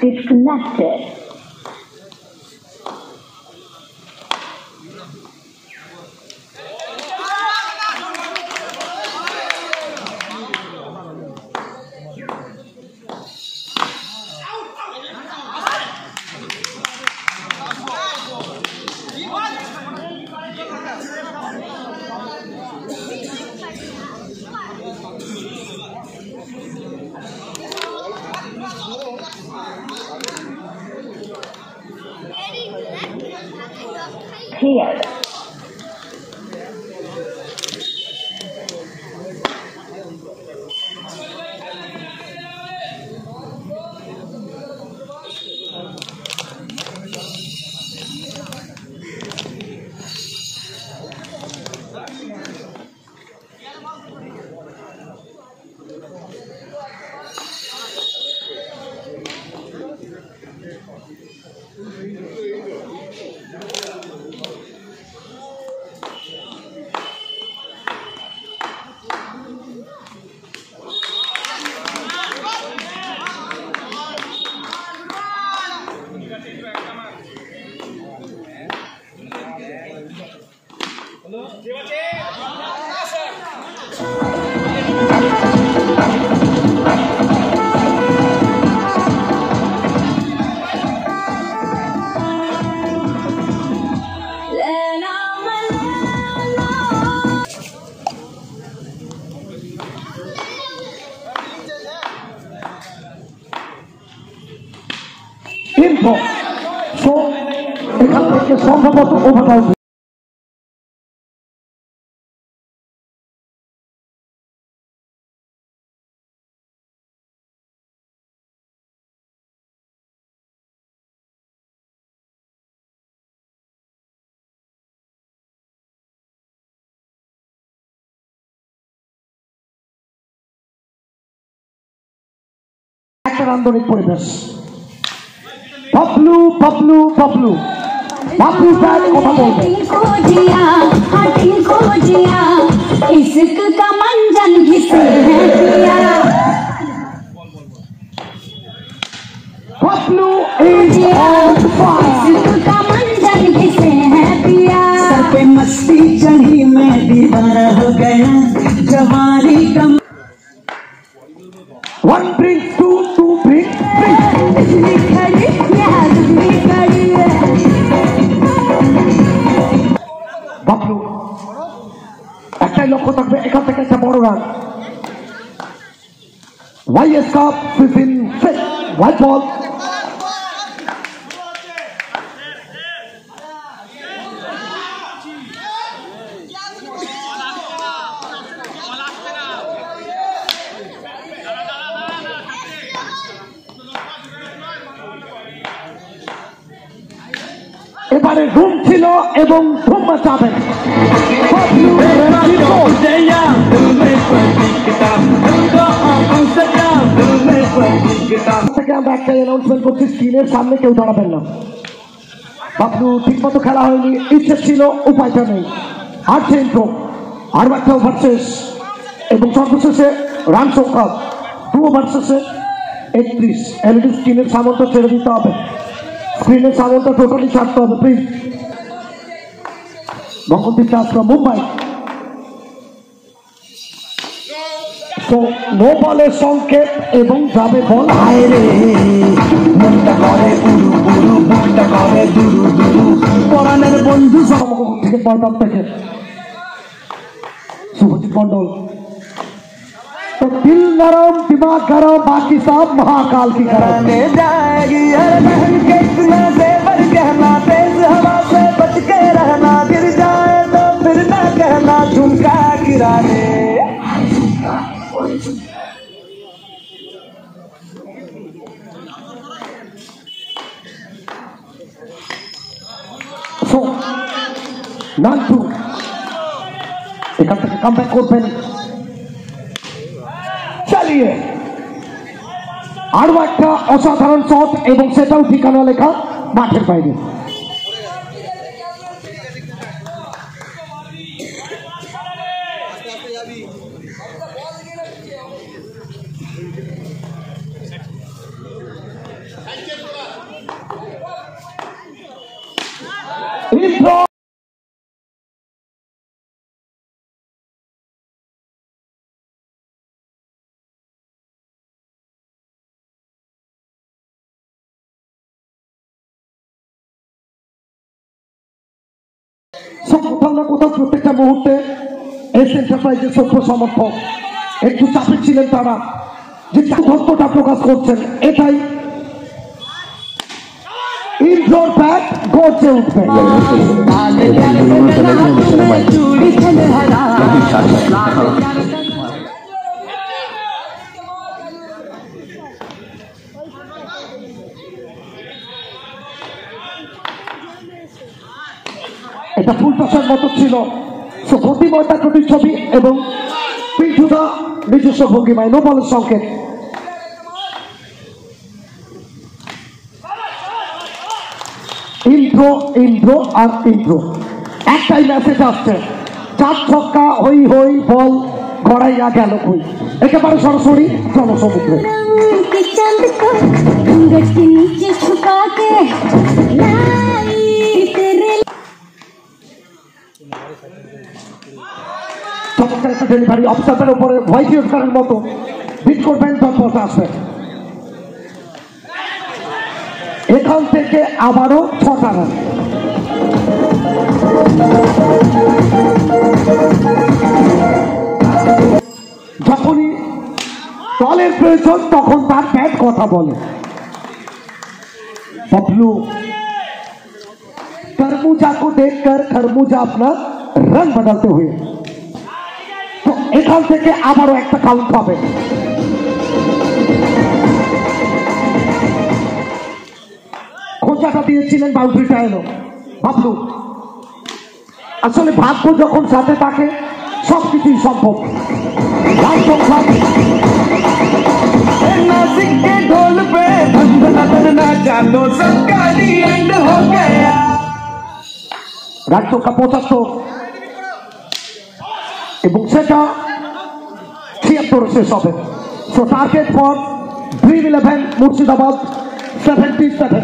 disconnected. Here. Info. So, এখান থেকে সম্ভবত ওভারটাইম একটা আন্দোলনিক পরিবেশ पपलू पपलू पपलू पपलू साहब কথা বলবে इश्क का मंजन किसे है पिया पपलू इज ऑन फायर इश्क का मंजन किसे है पिया सर पे मस्ती चढ़ी मैं दीवाना हो गया जवानी कम One bring two bring three. Bablu একটাই লক্ষ্য থাকবে এখান থেকে একটা বড় রান ওয়াইএস কাপ 15 হোয়াইট বল এবারে রুম ছিল এবং ধুম মাচাবেন থেকে আমরা একটা অ্যানাউন্সমেন্ট করছি স্ক্রিনের সামনে কেউ দাঁড়াবেন না বাবলু ঠিক মতো খেলা হয়নি ইচ্ছে ছিল উপায়টা নেই আর ইন্ট্রো আর একটা ওভার শেষ এবং সর্বশেষে রান সংখ্যা 2 ওভার শেষে 31 এলইডি স্ক্রিনের সামনটা ছেড়ে দিতে হবে স্ক্রিনের সামনটা টোটালি ছাড়তে হবে প্লিজ বঙ্গদীপ দাস মুম্বাই তো নো বলের সংকেত এবং যাবে বল আরে মনটা করে পুরু পুরু বুকটা করে দুরু দুরু পরাণের বন্ধু সমগ্র থেকে ময়দান থেকে শুভজিৎ মন্ডল तो दिल नरम दिमाग गरम बाकी सब महाकाल की कराने जाएगी हर बहन के इतना जेवर कहना तेज हवा से बच के रहना गिर जाए तो फिर ना कहना झुमका गिरा दे so নান্টু এখান থেকে কামব্যাক করবেন চালিয়ে আরো একটা অসাধারণ শট এবং সেটাও ঠিকানা লেখা মাঠের বাইরে সব কোথাও না কোথাও প্রত্যেকটা মুহূর্তে এস এন্টারপ্রাইজের সভ্য সমর্থক একটু চাপে ছিলেন তারা, যে ধর্মটা প্রকাশ করছেন, এটাই ইন্দ্রর ব্যাট গর্জে উঠবে। এটা ফুল টসের মতো ছিল, গতিময় তার প্রতিচ্ছবি এবং পিঠুদা নিজস্ব ভঙ্গিমায় নো বলের সংকেত। ইন্দ্র ইন্দ্র আর ইন্দ্র একটাই মেসেজ আসছে, 4 ছক্কা হই হই বল গড়াইয়া গেল কই, একেবারে সরাসরি জনসমুদ্রে। চমৎকার একটা ডেলিভারি, অবস্থানের উপরে ভয় ক্রিয়েট করার মতো বিট করবেন, তৎপরতা আসবে। এখান থেকে আবারও 6টা রান। যখনই দলের প্রয়োজন তখন তার ব্যাট কথা বলে। बबलू खरबूजा को देखकर खरबूजा अपना रंग बदलते हुए, तो এখান থেকে আবারও একটা কাউন্ট পাবে। খোঁজাটা দিয়েছিলেন, বাউন্ডারিটা এলো। বাবলু আসলে ভাগ্য যখন সাথে থাকে সবকিছুই সম্ভব। नासिक के ढोल पे नाचा तो सबका दी एंड हो गया। রান সংখ্যা 75 এবং সেটা 76 শেষ হবে। So target for Dream 11 Murshidabad 77।